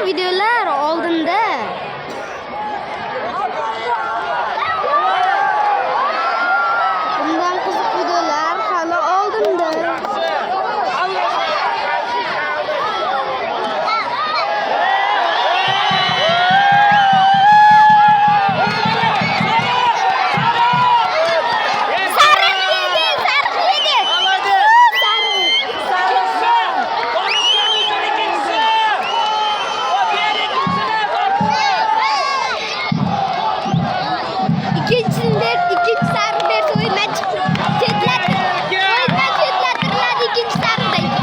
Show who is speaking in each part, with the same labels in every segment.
Speaker 1: videolar oldinda. Bundan qiziq videolar hali oldinda. İkinci sarı bir oyundan çıktı. Oyundan çetlettirdiler ikinci sarıdaydı.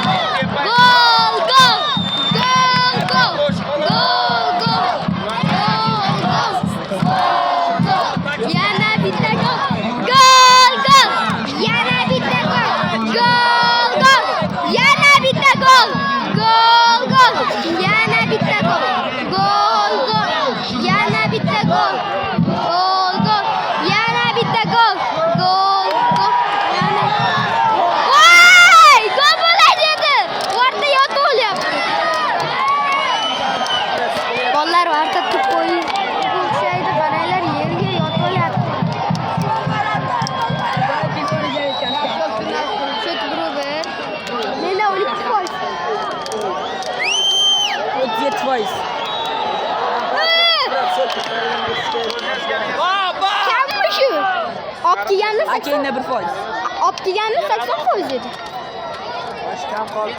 Speaker 1: Gol, gol, gol, gol, gol, gol. Yana bitta gol. Gol, gol. Yana bitta gol. Gol, gol. Yana bitta gol. Gol, gol. Yana bitta gol. Gol, gol. Yana bitta gol. Gol, gol. Yana bitta gol. Gol, gol. Yana. Voy! Gol bo'ladi. Orta yotib olyapti. Bolalar orta to'p qo'yib o'xshaydi. Qaranglar, yerga yotib olyapti. Shot Bruber. Menda 12%.
Speaker 2: 37%.
Speaker 1: Kammi shu? Olib kelganda
Speaker 2: Aka endi 1%.
Speaker 1: olib kelganda 80% edi.
Speaker 3: Kam qoldi.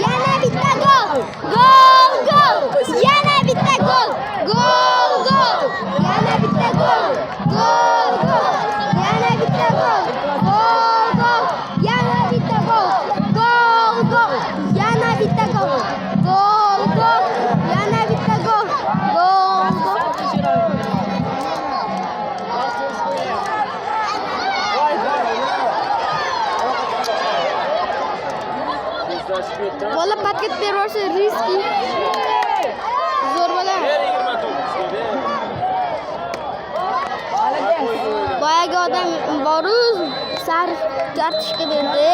Speaker 1: Yana bitta gol. Gol, gol. Yana bitta gol. Gol, gol. Yana bitta gol. Gol, gol. Yana bitta gol. Gol, gol. Yana bitta gol. Gol, gol. Yana bitta gol. Gol, gol. Yana bitta gol. Gol, gol. Bola paket bersa riski. Zo'r bola. Boyagi odam boru sariq kartochka berdi.